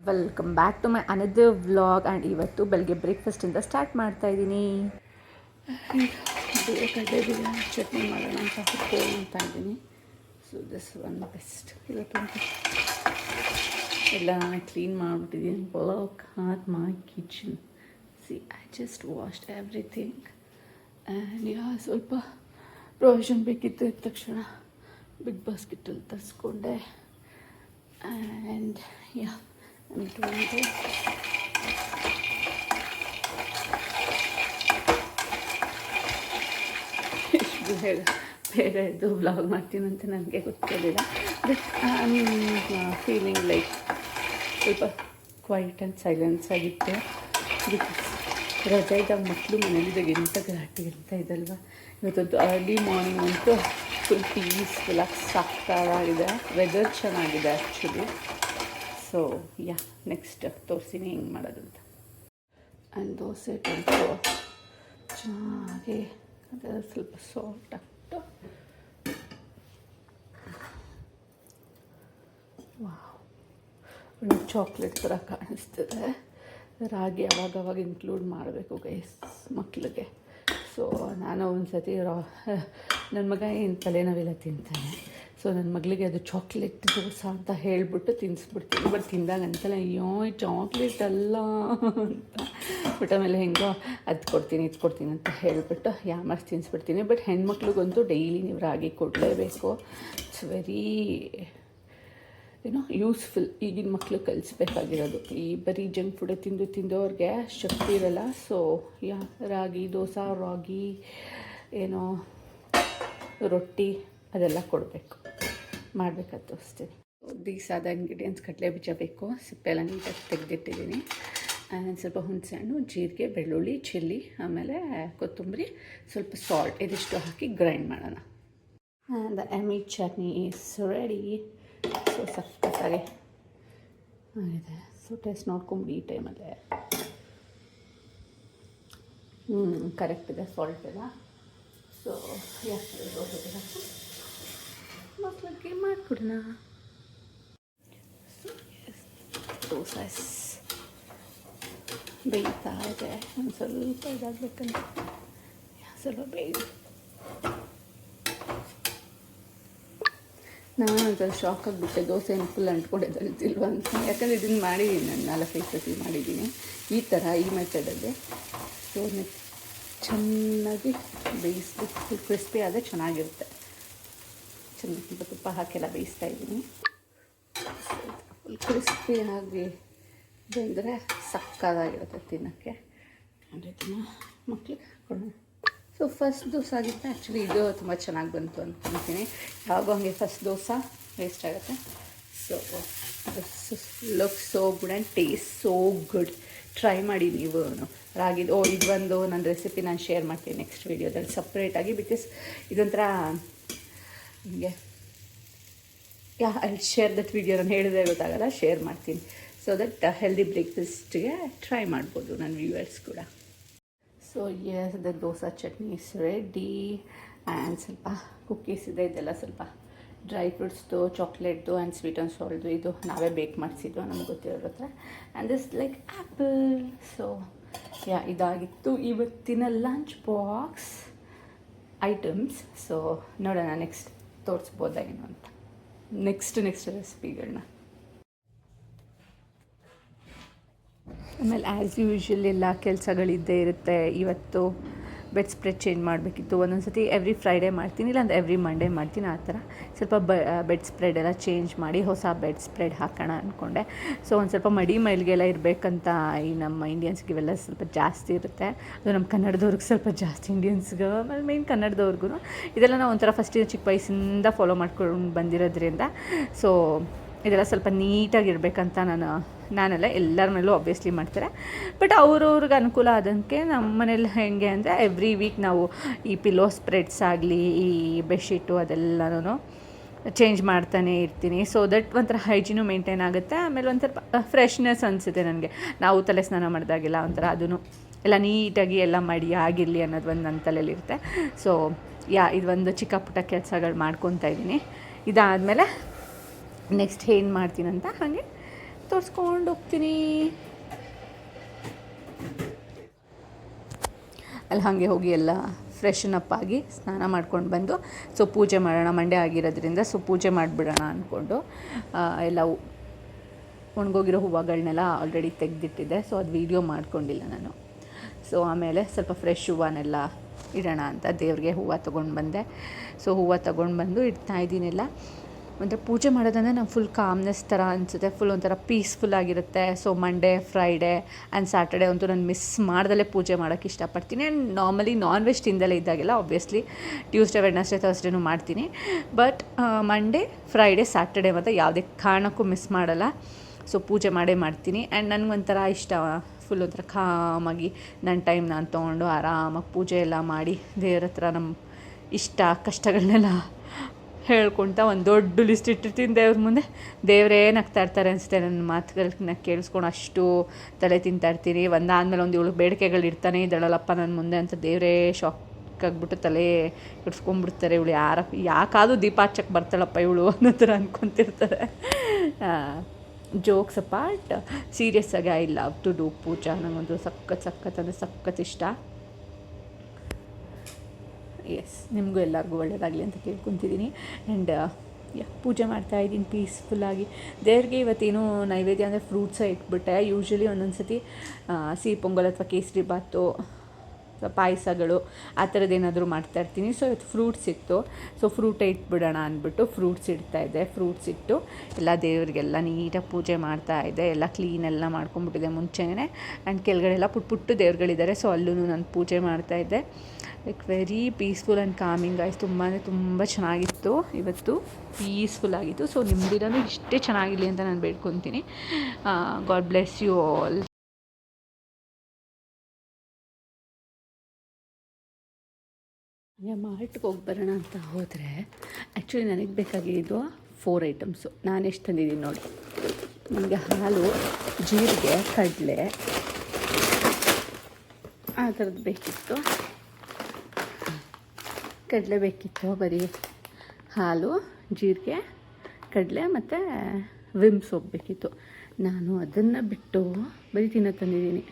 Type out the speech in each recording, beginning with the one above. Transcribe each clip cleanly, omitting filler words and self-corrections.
Welcome back to my another vlog. And ಇವತ್ತು ಬೆಳಗ್ಗೆ ಬ್ರೇಕ್ಫಾಸ್ಟಿಂದ start ಮಾಡ್ತಾಯಿದ್ದೀನಿ. ಕಡಲೆ ಬಿರಿಯಾನಿ ಚಟ್ನಿ ಮಾಡೋಣ ಅಂತ ಹುಡ್ಕೊಳ್ತಾ ಇದ್ದೀನಿ. So this one best. ಇವತ್ತಂತೂ ಎಲ್ಲ ಕ್ಲೀನ್ ಮಾಡಿಬಿಟ್ಟಿದ್ದೀನಿ. Work at my kitchen. See I just washed everything. And ಸ್ವಲ್ಪ ಪ್ರೊವಿಷನ್ ಬೇಕಿತ್ತು. ಇದ್ದ ತಕ್ಷಣ ಬಿಗ್ ಬಾಸ್ಕೆಟಲ್ಲಿ ತರಿಸ್ಕೊಂಡೆ. And I'm doing this. ಇಷ್ಟು ಬೇಗ ಎದ್ದು ವ್ಲಾಗ್ ಮಾಡ್ತೀನಂತ ನನಗೆ ಗೊತ್ತಿರಲಿಲ್ಲ. But I am feeling like ಸ್ವಲ್ಪ ಕ್ವೈಟ್ ಆ್ಯಂಡ್ ಸೈಲೆನ್ಸ್ ಆಗಿತ್ತು. ಬಿಕಾಸ್ ರಜೆ ಇದ್ದಾಗ ಮಕ್ಕಳು ಮನೇಲಿದ್ದಾಗ ಎಂಥ ಗಲಾಟೆ ಇರ್ತಾ ಇದಲ್ವ. ಇವತ್ತೊಂದು ಅರ್ಲಿ ಮಾರ್ನಿಂಗ್ ಅಂತೂ ಫುಲ್ ಪೀಸ್ಫುಲ್ ಆಗಿ ಸಾಕ್ತಾಗಿದೆ. ವೆದರ್ ಚೆನ್ನಾಗಿದೆ ಆ್ಯಕ್ಚುಲಿ. ಸೊ ನೆಕ್ಸ್ಟ್ ತೋರಿಸ್ತೀನಿ ಹೆಂಗೆ ಮಾಡೋದು ಅಂತ. ಆ್ಯಂಡ್ ದೋಸೆ ಟೊಂಟು ಚೆನ್ನಾಗಿ ಅದೆಲ್ಲ ಸ್ವಲ್ಪ ಸಾಲ್ಟ್ ಹಾಕ್ಬಿಟ್ಟು ಒಳ್ಳೆ ಚಾಕ್ಲೇಟ್ ಥರ ಕಾಣಿಸ್ತದೆ. ರಾಗಿ ಅವಾಗವಾಗ ಇನ್ಕ್ಲೂಡ್ ಮಾಡಬೇಕು ಗೈಸ್ ಮಕ್ಕಳಿಗೆ. ಸೊ ನಾನು ಒಂದು ಸತಿ ನನ್ನ ಮಗ ಏನು ತಲೆನೋವೆಲ್ಲ ತಿಂತಾನೆ. ಸೊ ನನ್ನ ಮಗಳಿಗೆ ಅದು ಚಾಕ್ಲೇಟ್ ದೋಸೆ ಅಂತ ಹೇಳಿಬಿಟ್ಟು ತಿನ್ನಿಸ್ಬಿಡ್ತೀನಿ. ಬಟ್ ತಿಂದಾಗ ಅಂತಲ್ಲ, ಅಯ್ಯೋ ಚಾಕ್ಲೇಟ್ ಅಲ್ಲ ಅಂತ. ಬಟ್ ಆಮೇಲೆ ಹೆಂಗೋ ಅದು ಕೊಡ್ತೀನಿ ಇದು ಕೊಡ್ತೀನಿ ಅಂತ ಹೇಳಿಬಿಟ್ಟು ಯಾಮರ್ಸ್ ತಿನ್ನಿಸ್ಬಿಡ್ತೀನಿ. ಬಟ್ ಹೆಣ್ಮಕ್ಳಿಗಂತೂ ಡೈಲಿ ನೀವು ರಾಗಿ ಕೊಡಲೇಬೇಕು. It's very useful. ಈಗಿನ ಮಕ್ಕಳು ಕಲಿಸ್ಬೇಕಾಗಿರೋದು. ಈ ಬರೀ ಜಂಕ್ ಫುಡ್ ತಿಂದು ಅವ್ರಿಗೆ ಶಕ್ತಿ ಇರಲ್ಲ. ಸೊ ರಾಗಿ ದೋಸೆ, ರಾಗಿ ರೊಟ್ಟಿ ಅದೆಲ್ಲ ಕೊಡಬೇಕು. ಮಾಡಬೇಕಾದ ತೋರಿಸ್ತೀನಿ. ದೀಸಾದ ಇಂಗ್ರೀಡಿಯೆಂಟ್ಸ್ ಕಡಲೆ ಬೀಜ ಬೇಕು. ಸಿಪ್ಪೆಲ್ಲ ನೀಟಾಗಿ ತೆಗೆದಿಟ್ಟಿದ್ದೀನಿ. ಸ್ವಲ್ಪ ಹುಣಸೆಹಣ್ಣು, ಜೀರಿಗೆ, ಬೆಳ್ಳುಳ್ಳಿ, ಚಿಲ್ಲಿ, ಆಮೇಲೆ ಕೊತ್ತಂಬರಿ, ಸ್ವಲ್ಪ ಸಾಲ್ಟ್ ಇದಿಷ್ಟು ಹಾಕಿ ಗ್ರೈಂಡ್ ಮಾಡೋಣ. ದ ಎಮ್ಮಿ ಚಟ್ನಿ ಈಸ್ ರೆಡಿ. ಸೊ ಸಖತ್ತಾಗಿ ಆಗಿದೆ. ಸೊ ಟೇಸ್ಟ್ ನೋಡ್ಕೊಂಬಿಡಿ ಈ ಟೈಮಲ್ಲೇ. ಕರೆಕ್ಟ್ ಇದೆ ಸಾಲ್ಟ್ ಎಲ್ಲ. ಸೊ ಮಕ್ಕಳಿಗೆ ಮಾಡಿಕೊಡೋಣ. ದೋಸೆ ಬೇಯ್ತಾ ಇದೆ. ಒಂದು ಸ್ವಲ್ಪ ಇದಾಗಬೇಕಂತ ಸ್ವಲ್ಪ ಬೇಯ್ದು. ನಾನು ಒಂಥರ ಶಾಕ್ ಆಗಿಬಿಟ್ಟೆ. ದೋಸೆ ಏನು ಫುಲ್ ಅಂಟ್ಕೊಂಡಿದ್ದಲ್ತಿಲ್ವ ಅಂತ. ಯಾಕಂದರೆ ಇದನ್ನು ಮಾಡಿದ್ದೀನಿ, ನಾನು 4-5 ಸತಿ ಮಾಡಿದ್ದೀನಿ ಈ ಥರ, ಈ ಮೆಥಡಲ್ಲಿ. ಸೊ ಚೆನ್ನಾಗಿ ಬೇಯಿಸ್ಬಿಟ್ಟು ಫುಲ್ ಕ್ರಿಸ್ಪಿ ಆದರೆ ಚೆನ್ನಾಗಿರುತ್ತೆ. ಚೆನ್ನಾಗಿ ಸ್ವಲ್ಪ ತುಪ್ಪ ಹಾಕೆಲ್ಲ ಬೇಯಿಸ್ತಾ ಇದ್ದೀನಿ. ಫುಲ್ ಕ್ರಿಸ್ಪಿಯಾಗಿ ಬಂದರೆ ಸಕ್ಕತ್ತಾಗಿರುತ್ತೆ ತಿನ್ನೋಕ್ಕೆ. ಅಂದರೆ ಇದನ್ನು ಮಕ್ಕಳಿಗೆ ಹಾಕ್ಕೊಳ್ಳೋಣ. ಸೊ ಫಸ್ಟ್ ದೋಸೆ ಆಗಿತ್ತು ಆ್ಯಕ್ಚುಲಿ. ಇದು ತುಂಬ ಚೆನ್ನಾಗಿ ಬಂತು ಅಂದ್ಕೊಳ್ತೀನಿ. ಯಾವಾಗೂ ಹಂಗೆ ಫಸ್ಟ್ ದೋಸೆ ವೇಸ್ಟ್ ಆಗುತ್ತೆ. So this look so good and taste so good. Try ಮಾಡಿ ನೀವು ರಾಗಿದು. ಇದೊಂದು ನನ್ನ ರೆಸಿಪಿ ನಾನು ಶೇರ್ ಮಾಡ್ತೀನಿ ನೆಕ್ಸ್ಟ್ ವೀಡಿಯೋದಲ್ಲಿ ಸಪ್ರೇಟಾಗಿ. ಬಿಕಾಸ್ ಇದೊಂಥರ ನಿಮಗೆ ಐ ಶೇರ್ ದಟ್ ವಿಡಿಯೋ. ನಾನು ಹೇಳಿದ್ರೆ ಗೊತ್ತಾಗಲ್ಲ, ಶೇರ್ ಮಾಡ್ತೀನಿ. ಸೊ ದಟ್ ಹೆಲ್ದಿ ಬ್ರೇಕ್ಫಾಸ್ಟ್ಗೆ ಟ್ರೈ ಮಾಡ್ಬೋದು ನನ್ನ ವ್ಯೂವರ್ಸ್ ಕೂಡ. So the dosa chutney is ready. And ಸ್ವಲ್ಪ ಕುಕ್ಕೀಸ್ ಇದೆ. ಇದೆಲ್ಲ ಸ್ವಲ್ಪ ಡ್ರೈ ಫ್ರೂಟ್ಸ್ದು, ಚಾಕ್ಲೇಟ್ದು ಆ್ಯಂಡ್ ಸ್ವೀಟ್ ಆ್ಯಂಡ್ ಸಾಲ್ಟ್ದು. ಇದು ನಾವೇ ಬೇಕ್ ಮಾಡಿಸಿದ್ದು, ನಮ್ಗೆ ಗೊತ್ತಿರೋ ಹತ್ರ. And this like apple. So ಇದಾಗಿತ್ತು ಇವತ್ತಿನ ಲಂಚ್ ಬಾಕ್ಸ್ ಐಟಮ್ಸ್. ಸೊ ನೋಡೋಣ ನೆಕ್ಸ್ಟ್ ತೋರಿಸ್ಬೋದಾ ಏನು ಅಂತ ನೆಕ್ಸ್ಟ್ ರೆಸಿಪಿಗಳನ್ನ. ಆಮೇಲೆ ಆ್ಯಸ್ ಯೂಶ್ವಲ್ ಎಲ್ಲ ಕೆಲಸಗಳಿದ್ದೇ ಇರುತ್ತೆ. ಇವತ್ತು ಬೆಡ್ ಸ್ಪ್ರೆಡ್ ಚೇಂಜ್ ಮಾಡಬೇಕಿತ್ತು. ಒಂದೊಂದು ಸತಿ ಎವ್ರಿ ಫ್ರೈಡೇ ಮಾಡ್ತೀನಿ, ಇಲ್ಲಾಂದ್ರೆ ಎವ್ರಿ ಮಂಡೇ ಮಾಡ್ತೀನಿ. ಆ ಥರ ಸ್ವಲ್ಪ ಬೆಡ್ ಸ್ಪ್ರೆಡ್ ಎಲ್ಲ ಚೇಂಜ್ ಮಾಡಿ ಹೊಸ ಬೆಡ್ ಸ್ಪ್ರೆಡ್ ಹಾಕೋಣ ಅಂದ್ಕೊಂಡೆ. ಸೊ ಒಂದು ಸ್ವಲ್ಪ ಮೈಲಿಗೆಲ್ಲ ಇರಬೇಕಂತ ಈ ನಮ್ಮ ಇಂಡಿಯನ್ಸ್ಗೆ ಇವೆಲ್ಲ ಸ್ವಲ್ಪ ಜಾಸ್ತಿ ಇರುತ್ತೆ. ಅದು ನಮ್ಮ ಕನ್ನಡದವ್ರಿಗೆ ಸ್ವಲ್ಪ ಜಾಸ್ತಿ, ಇಂಡಿಯನ್ಸ್ಗೆ ಆಮೇಲೆ ಮೇನ್ ಕನ್ನಡದವ್ರಿಗೂ ಇದೆಲ್ಲ ನಾವು ಒಂಥರ ಫಸ್ಟ್ ಚಿಕ್ಕ ವಯಸ್ಸಿಂದ ಫಾಲೋ ಮಾಡ್ಕೊಂಡು ಬಂದಿರೋದ್ರಿಂದ ಸೊ ಇದೆಲ್ಲ ಸ್ವಲ್ಪ ನೀಟಾಗಿರ್ಬೇಕಂತ ನಾನೆಲ್ಲ ಎಲ್ಲರ ಮೇಲೂ ಆಬ್ವಿಯಸ್ಲಿ ಮಾಡ್ತಾರೆ. ಬಟ್ ಅವ್ರವ್ರಿಗೆ ಅನುಕೂಲ ಆದಂಗೆ ನಮ್ಮ ಮನೇಲಿ ಹೇಗೆ ಅಂದರೆ ಎವ್ರಿ ವೀಕ್ ನಾವು ಈ ಪಿಲೋ ಸ್ಪ್ರೆಡ್ಸ್ ಆಗಲಿ, ಈ ಬೆಡ್ಶೀಟು ಅದೆಲ್ಲನೂ ಚೇಂಜ್ ಮಾಡ್ತಾನೆ ಇರ್ತೀನಿ. ಸೊ ದಟ್ ಒಂಥರ ಹೈಜೀನು ಮೇಂಟೈನ್ ಆಗುತ್ತೆ. ಆಮೇಲೆ ಒಂಥರ ಫ್ರೆಶ್ನೆಸ್ ಅನಿಸುತ್ತೆ ನನಗೆ. ನಾವು ತಲೆ ಸ್ನಾನ ಮಾಡಿದಾಗೆಲ್ಲ ಒಂಥರ ಅದೂ ಎಲ್ಲ ನೀಟಾಗಿ ಎಲ್ಲ ಮಾಡಿ ಆಗಿರಲಿ ಅನ್ನೋದು ಒಂದು ನನ್ನ ತಲೆಯಲ್ಲಿರುತ್ತೆ. ಸೊ ಇದೊಂದು ಚಿಕ್ಕ ಪುಟ್ಟ ಕೆಲಸಗಳು ಮಾಡ್ಕೊತಾ ಇದ್ದೀನಿ. ಇದಾದಮೇಲೆ ನೆಕ್ಸ್ಟ್ ಏನು ಮಾಡ್ತೀನಂತ ಹಾಗೆ ತೋರಿಸ್ಕೊಂಡು ಹೋಗ್ತೀನಿ. ಅಲ್ಲಿ ಹಾಗೆ ಹೋಗಿ ಎಲ್ಲ ಫ್ರೆಶನ್ ಅಪ್ ಆಗಿ ಸ್ನಾನ ಮಾಡ್ಕೊಂಡು ಬಂದು ಸೊ ಪೂಜೆ ಮಾಡೋಣ, ಮಂಡೇ ಆಗಿರೋದ್ರಿಂದ ಸೊ ಪೂಜೆ ಮಾಡಿಬಿಡೋಣ ಅಂದ್ಕೊಂಡು ಎಲ್ಲ ಒಣಗೋಗಿರೋ ಹೂವುಗಳನ್ನೆಲ್ಲ ಆಲ್ರೆಡಿ ತೆಗೆದಿಟ್ಟಿದ್ದೆ. ಸೊ ಅದು ವೀಡಿಯೋ ಮಾಡ್ಕೊಂಡಿಲ್ಲ ನಾನು. ಸೊ ಆಮೇಲೆ ಸ್ವಲ್ಪ ಫ್ರೆಶ್ ಹೂವನ್ನೆಲ್ಲ ಇಡೋಣ ಅಂತ ದೇವ್ರಿಗೆ ಹೂವು ತೊಗೊಂಡು ಬಂದೆ. ಸೊ ಹೂವು ತೊಗೊಂಡು ಬಂದು ಇಡ್ತಾಯಿದ್ದೀನೆಲ್ಲ. ಒಂಥರ ಪೂಜೆ ಮಾಡೋದಂದರೆ ನಾವು ಫುಲ್ ಕಾಮ್ನೆಸ್ ಥರ ಅನಿಸುತ್ತೆ, ಫುಲ್ ಒಂಥರ ಪೀಸ್ಫುಲ್ ಆಗಿರುತ್ತೆ. So Monday, Friday and Saturday ಅಂತೂ ನಾನು ಮಿಸ್ ಮಾಡ್ದಲೇ ಪೂಜೆ ಮಾಡೋಕ್ಕೆ ಇಷ್ಟಪಡ್ತೀನಿ. ಆ್ಯಂಡ್ ನಾರ್ಮಲಿ ನಾನ್ ವೆಜ್ ತಿಂದಲೇ ಇದ್ದಾಗೆಲ್ಲ ಆಬ್ವಿಯಸ್ಲಿ ಟ್ಯೂಸ್ಡೇ, ವೆಡ್ನೆಸ್ಡೇ, ಥರ್ಸ್ಡೇನೂ ಮಾಡ್ತೀನಿ. ಬಟ್ ಮಂಡೇ, ಫ್ರೈಡೇ, ಸ್ಯಾಟರ್ಡೇ ಮತ್ತು ಯಾವುದೇ ಕಾರಣಕ್ಕೂ ಮಿಸ್ ಮಾಡಲ್ಲ. ಸೊ ಪೂಜೆ ಮಾಡೇ ಮಾಡ್ತೀನಿ. ಆ್ಯಂಡ್ ನನಗೊಂಥರ ಇಷ್ಟ, ಫುಲ್ ಒಂಥರ ಕಾಮಾಗಿ ನನ್ನ ಟೈಮ್ ನಾನು ತೊಗೊಂಡು ಆರಾಮಾಗಿ ಪೂಜೆ ಎಲ್ಲ ಮಾಡಿ ದೇವ್ರ ಹತ್ರ ನಮ್ಮ ಇಷ್ಟ ಕಷ್ಟಗಳನ್ನೆಲ್ಲ ಹೇಳ್ಕೊಳ್ತಾ ಒಂದು ದೊಡ್ಡ ಲಿಸ್ಟ್ ಇಟ್ಟಿರ್ತೀನಿ ದೇವ್ರ ಮುಂದೆ. ದೇವರೇ ನಗ್ತಾ ಇರ್ತಾರೆ ಅನಿಸುತ್ತೆ ನನ್ನ ಮಾತುಗಳನ್ನ ಕೇಳಿಸ್ಕೊಂಡು, ಅಷ್ಟು ತಲೆ ತಿಂತಾಯಿರ್ತೀನಿ. ಒಂದಾದಮೇಲೆ ಒಂದು 7 ಬೇಡಿಕೆಗಳು ಇರ್ತಾನೆ ಇದ್ದಾಳಲ್ಲಪ್ಪ ನನ್ನ ಮುಂದೆ ಅಂತ ದೇವರೇ ಶಾಕ್ ಆಗ್ಬಿಟ್ಟು ತಲೆ ಇಡ್ಸ್ಕೊಂಡ್ಬಿಡ್ತಾರೆ. ಇವಳು ಯಾಕಾದರೂ ದೀಪ ಹಚ್ಚಕ್ಕೆ ಬರ್ತಾಳಪ್ಪ ಇವಳು ಅನ್ನೋ ಥರ ಅಂದ್ಕೊತಿರ್ತಾರೆ. ಜೋಕ್ಸ್ ಅಪಾರ್ಟ್, ಸೀರಿಯಸ್ ಆಗಿ ಐ ಲವ್ ಟು ಡೂ ಪೂಜಾ. ನನಗೊಂದು ಸಖತ್ ಅಂದರೆ ಸಖತ್ ಇಷ್ಟ. ಎಸ್, ನಿಮಗೂ ಎಲ್ಲರಿಗೂ ಒಳ್ಳೆಯದಾಗಲಿ ಅಂತ ಕೇಳ್ಕೊತಿದ್ದೀನಿ. ಆ್ಯಂಡ್ ಪೂಜೆ ಮಾಡ್ತಾಯಿದ್ದೀನಿ ಪೀಸ್ಫುಲ್ಲಾಗಿ. ದೇವ್ರಿಗೆ ಇವತ್ತೇನು ನೈವೇದ್ಯ ಅಂದರೆ ಫ್ರೂಟ್ಸೇ ಇಟ್ಬಿಟ್ಟೆ. ಯೂಶ್ವಲಿ ಒಂದೊಂದು ಸತಿ ಸಿಹಿ ಪೊಂಗಲ್ ಅಥವಾ ಕೇಸರಿ ಬಾತು, ಪಾಯಸಗಳು ಆ ಥರದ್ದು ಏನಾದರೂ ಮಾಡ್ತಾಯಿರ್ತೀನಿ. ಸೊ ಇವತ್ತು ಫ್ರೂಟ್ಸ್ ಇತ್ತು. ಸೊ ಫ್ರೂಟೇ ಇಟ್ಬಿಡೋಣ ಅಂದ್ಬಿಟ್ಟು ಫ್ರೂಟ್ಸ್ ಇಡ್ತಾಯಿದ್ದೆ. ಫ್ರೂಟ್ಸ್ ಇಟ್ಟು ಎಲ್ಲ ದೇವರಿಗೆಲ್ಲ ನೀಟಾಗಿ ಪೂಜೆ ಮಾಡ್ತಾಯಿದ್ದೆ. ಎಲ್ಲ ಕ್ಲೀನೆಲ್ಲ ಮಾಡ್ಕೊಂಬಿಟ್ಟಿದ್ದೆ ಮುಂಚೆನೇ. ಆ್ಯಂಡ್ ಕೆಳಗಡೆ ಎಲ್ಲ ಪುಟ್ಟು ದೇವ್ರುಗಳಿದ್ದಾರೆ. ಸೊ ಅಲ್ಲೂ ನಾನು ಪೂಜೆ ಮಾಡ್ತಾಯಿದ್ದೆ. Like very peaceful and coming ಆಯ್ತು. ತುಂಬ ಚೆನ್ನಾಗಿತ್ತು ಇವತ್ತು, ಪೀಸ್ಫುಲ್ ಆಗಿತ್ತು. ಸೊ ನಿಮ್ಮ ದಿನವೂ ಇಷ್ಟೇ ಚೆನ್ನಾಗಿರಲಿ ಅಂತ ನಾನು ಬೇಡ್ಕೊತೀನಿ. God bless you all. ಮಾರ್ಟ್ಗೆ ಹೋಗಿ ಬರೋಣ ಅಂತ ಹೋದರೆ ಆ್ಯಕ್ಚುಲಿ ನನಗೆ ಬೇಕಾಗಿದ್ದು 4 ಐಟಮ್ಸು. ನಾನು ಎಷ್ಟು ತಂದಿದ್ದೀನಿ ನೋಡಿ. ನನಗೆ ಹಾಲು, ಜೀರಿಗೆ, ಕಡಲೆ ಆ ಥರದ್ದು ಬೇಕಿತ್ತು. ಕಡಲೆ ಬೇಕಿತ್ತು, ಬರೀ ಹಾಲು, ಜೀರಿಗೆ, ಕಡಲೆ ಮತ್ತು ವಿಮ್ ಸೋಪ್ ಬೇಕಿತ್ತು. ನಾನು ಅದನ್ನು ಬಿಟ್ಟು ಬರೀ ತಂದಿದ್ದೀನಿ.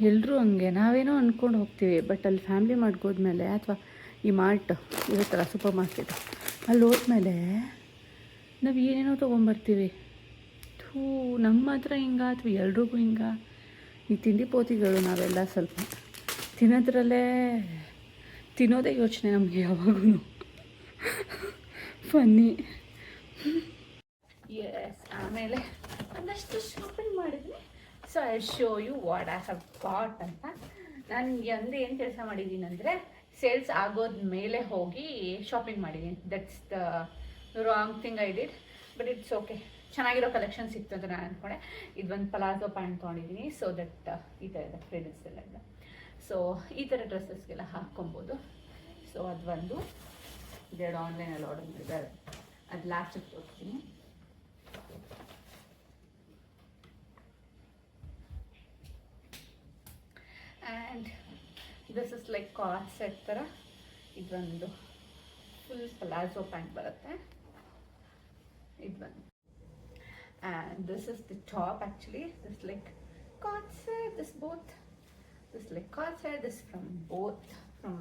ಎಲ್ಲರೂ ಹಂಗೆ ನಾವೇನೋ ಅಂದ್ಕೊಂಡು ಹೋಗ್ತೀವಿ, ಬಟ್ ಅಲ್ಲಿ ಫ್ಯಾಮ್ಲಿ ಮಾಡ್ಕೋದ್ಮೇಲೆ ಅಥವಾ ಈ ಮಾರ್ಟ್ ಇರುತ್ತಲ್ಲ ಸೂಪರ್ ಮಾರ್ಕೆಟ್, ಅಲ್ಲಿ ಹೋದ್ಮೇಲೆ ನಾವು ಏನೇನೋ ತೊಗೊಂಬರ್ತೀವಿ. ನಮ್ಮ ಹತ್ರ ಹಿಂಗೆ ಅಥವಾ ಎಲ್ರಿಗೂ ಹಿಂಗೆ ಈ ತಿಂಡಿ ಪೋತಿಗಳು ನಾವೆಲ್ಲ ಸ್ವಲ್ಪ ತಿನ್ನೋದೇ ಯೋಚನೆ ನಮಗೆ ಯಾವಾಗೂ ಫನ್ನಿ. ಎಸ್, ಆಮೇಲೆ ಒಂದಷ್ಟು ಶಾಪಿಂಗ್ ಮಾಡಿದ್ವಿ. So I show you what I have got ಅಂತ. ನಾನು ಏನು ಕೆಲಸ ಮಾಡಿದ್ದೀನಿ ಅಂದರೆ ಸೇಲ್ಸ್ ಆಗೋದ ಮೇಲೆ ಹೋಗಿ ಶಾಪಿಂಗ್ ಮಾಡಿದ್ದೀನಿ. That's the wrong thing I did, but it's okay. ಚೆನ್ನಾಗಿರೋ ಕಲೆಕ್ಷನ್ ಸಿಕ್ತು ಅಂತ ನಾನು ಅಂದ್ಕೊಂಡೆ. ಇದೊಂದು ಪಲಾಜೋ ಪ್ಯಾಂಟ್ ತೊಗೊಂಡಿದ್ದೀನಿ. ಸೊ ದಟ್ ಈ ಥರ ಇದೆ, ಫ್ರೆಂಡ್ಸ್ ಎಲ್ಲ. ಸೊ ಈ ಥರ ಡ್ರೆಸ್ಸಸ್ಗೆಲ್ಲ ಹಾಕ್ಕೊಬೋದು. ಸೊ ಅದೊಂದು 2 ಆನ್ಲೈನಲ್ಲಿ ಆರ್ಡರ್ ಮಾಡಿದ್ದಾರೆ. ಅದು ಲಾಸ್ಟಿಗೆ ತೋರಿಸ್ತೀನಿ. And this is like coord set ಥರ. ಇದೊಂದು ಫುಲ್ ಪಲಾಜೋ ಪ್ಯಾಂಟ್ ಬರುತ್ತೆ. ಇದೊಂದು and this is the top. Actually this like coord set, this like coord set, this from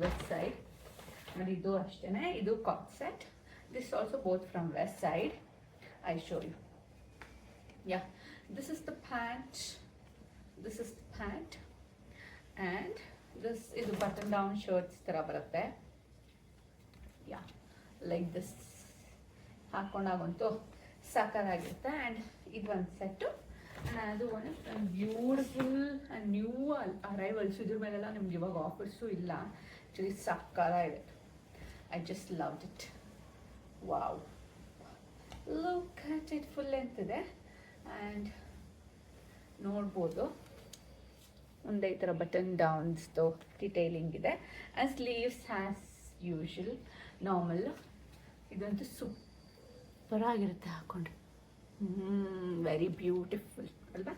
Westside. ನೋಡಿ ಇದು ಅಷ್ಟೇ, ಇದು coord set. This also both from Westside. I show you. Ya, this is the pant. And ಇದು button down shirts ಥರ ಬರುತ್ತೆ. Ya, like this ಹಾಕ್ಕೊಂಡಾಗಂತೂ ಸಾಕಾಗಿರುತ್ತೆ. And ಇದು ಒಂದು ಸೆಟ್ಟು. ಅದು ಒಂದು ಬ್ಯೂಟಿಫುಲ್ ಆ್ಯಂಡ್ ನ್ಯೂ ಅರೈವಲ್ಸ್. ಇದ್ರ ಮೇಲೆಲ್ಲ ನಿಮ್ಗೆ ಇವಾಗ ಆಫರ್ಸು ಇಲ್ಲ. ಆ್ಯಕ್ಚುಲಿ ಸಾಕಾಗಿದೆ. I just loved it. Wow, look at it. Full length ಇದೆ. ಆ್ಯಂಡ್ ನೋಡ್ಬೋದು ಒಂದೇ ಈ ಥರ ಬಟನ್ ಡೌನ್ಸ್ದು ಡಿಟೈಲಿಂಗ್ ಇದೆ. And sleeves has usual normal. ಇದಂತೂ ಸೂಪರಾಗಿರುತ್ತೆ ಹಾಕ್ಕೊಂಡ್ರೆ. ವೆರಿ ಬ್ಯೂಟಿಫುಲ್ ಅಲ್ವಾ?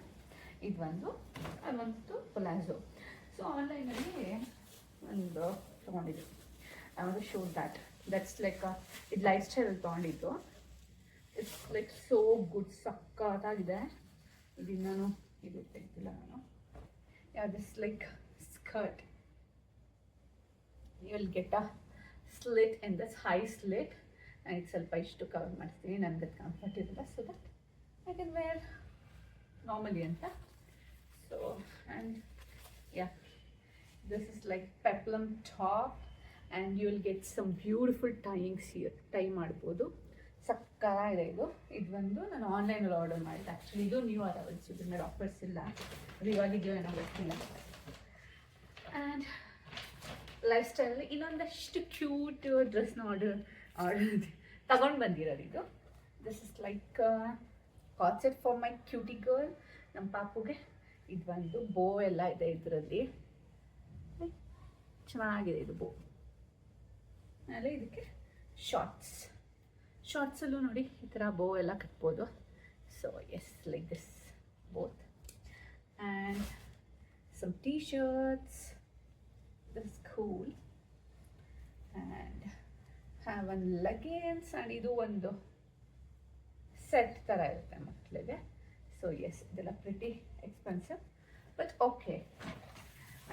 ಅದೊಂದು ಪ್ಲಾಜೋ. ಸೊ ಆನ್ಲೈನಲ್ಲಿ ಒಂದು ತೊಗೊಂಡಿದ್ದು. I want to show that's like ಇದು ಲೈಫ್ ಸ್ಟೈಲ್ ತೊಗೊಂಡಿದ್ದು. ಇಟ್ಸ್ ಲೈಕ್ ಸೋ ಗುಡ್, ಸಕ್ಕತ್ತಾಗಿದೆ. ಇದನ್ನು ಇದು ತೆಗ್ದಿಲ್ಲ ನಾನು. This like skirt, you will get a slit in this high slit. ನಾನು ಇದು ಸ್ವಲ್ಪ ಇಷ್ಟು ಕವರ್ ಮಾಡಿಸ್ತೀನಿ, ನನಗೆ comfortable so that I can wear normally ಅಂತ. So and yeah, this is like peplum top and you will get some beautiful tyings here. Tie ಮಾಡ್ಬೋದು, ಸಕ್ಕತ್ತಾಗಿದೆ ಇದು. ಇದು ಬಂದು ನಾನು ಆನ್ಲೈನಲ್ಲಿ ಆರ್ಡರ್ ಮಾಡಿದ್ದೆ. ಆ್ಯಕ್ಚುಲಿ ಇದು ನ್ಯೂ ಅರೈವಲ್ಸ್, ಇದ್ರ ಮೇಲೆ ಆಫರ್ಸ್ ಇಲ್ಲ, ಅದು ಇವಾಗಿದೆಯೋ ಏನೋ ಗೊತ್ತಿಲ್ಲ. ಆ್ಯಂಡ್ ಲೈಫ್ ಸ್ಟೈಲಲ್ಲಿ ಇನ್ನೊಂದಷ್ಟು ಕ್ಯೂಟ್ ಡ್ರೆಸ್ನ ತಗೊಂಡು ಬಂದಿರೋದು ಇದು. This is like coord set for my cutie girl, ನಮ್ಮ ಪಾಪುಗೆ. ಇದು ಬಂದು ಬೋ ಎಲ್ಲ ಇದೆ ಇದರಲ್ಲಿ, ಚೆನ್ನಾಗಿದೆ ಇದು ಬೋ. ಆಮೇಲೆ ಇದಕ್ಕೆ ಶಾರ್ಟ್ಸಲ್ಲೂ ನೋಡಿ ಈ ಥರ ಬೋ ಎಲ್ಲ ಕಟ್ಬೋದು. So yes, like this both. And some T shirts, this is cool. And have one leggings. And ಇದು ಒಂದು ಸೆಟ್ ಥರ ಇರುತ್ತೆ ಮಕ್ಕಳಿಗೆ. ಸೊ ಎಸ್, ಇದೆಲ್ಲ pretty expensive but okay.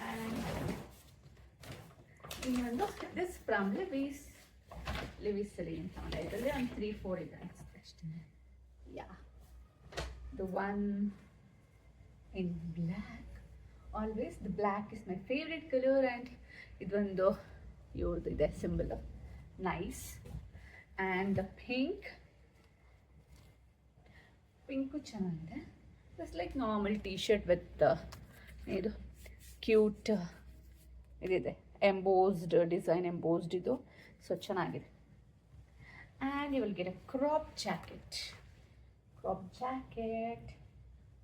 And ಇನ್ನೊಂದು ದಿಸ್ ಫ್ರಮ್ ಲಿವಿಸಲ್ಲಿ ಅಂತ ಒಂದು ಇದರಲ್ಲಿ ಒಂದು 3-4 ಇದೆ ಅನಿಸುತ್ತೆ ಅಷ್ಟೇ. Yeah, the one in black. Always the black is my favourite colour. And ಇದೊಂದು ಇವ್ರದ್ದು ಇದೆ symbol, nice. And the pink ಚೆನ್ನಾಗಿದೆ. It's like normal T shirt with ಇದು ಕ್ಯೂಟ್ ಇದಿದೆ, ಎಂಬೋಸ್ಡ್ ಡಿಸೈನ್, ಎಂಬೋಸ್ಡ್ ಇದು. ಸೊ ಚೆನ್ನಾಗಿದೆ. And you will get a crop jacket.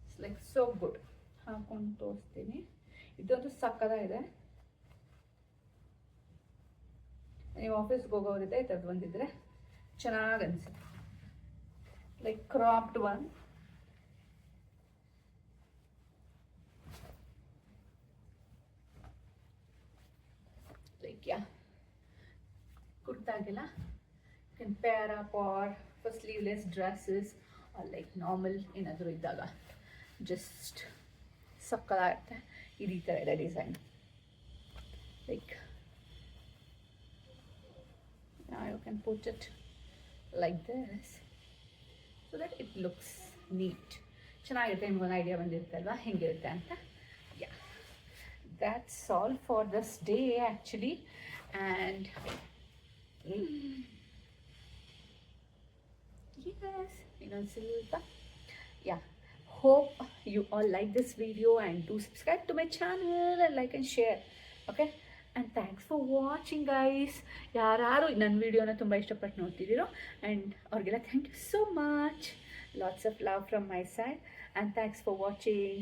It's like so good. ಹಾಕೊಂಡು ತೋರಿಸ್ತೀನಿ. ಇದೊಂದು ಸಕ್ಕತ್ತಾಗಿದೆ. ನೀವು ಆಫೀಸ್ಗೆ ಹೋಗೋರಿದೆ ಈ ಥರದ್ದು ಬಂದಿದ್ರೆ ಚೆನ್ನಾಗಿ ಅನಿಸುತ್ತೆ. Like cropped one. Like yeah, ಕುರ್ತಾಗೆಲ್ಲ you can pair up or for sleeveless dresses or like normal ಏನಾದರೂ ಇದ್ದಾಗ ಜಸ್ಟ್ ಸಕ್ಕತ್ತಾಗುತ್ತೆ. ಇದು ಈ ಥರ ಇದೆ design. Like you can put it like this so that it looks neat. ಚೆನ್ನಾಗಿರುತ್ತೆ. ನಿಮ್ಗೊಂದು ಐಡಿಯಾ ಬಂದಿರುತ್ತೆ ಅಲ್ವಾ ಹೆಂಗಿರುತ್ತೆ ಅಂತ. ಯಾ, that's all for this day actually. And yes, yeah, hope you all like this video and do subscribe to my channel and like and share. Okay, and thanks for watching guys. ಯಾರು ನನ್ನ ವಿಡಿಯೋನ ತುಂಬ ಇಷ್ಟಪಟ್ಟು ನೋಡ್ತಿದ್ದೀರೋ and ಅವ್ರಿಗೆಲ್ಲ thank you so much. Lots of love from my side and thanks for watching.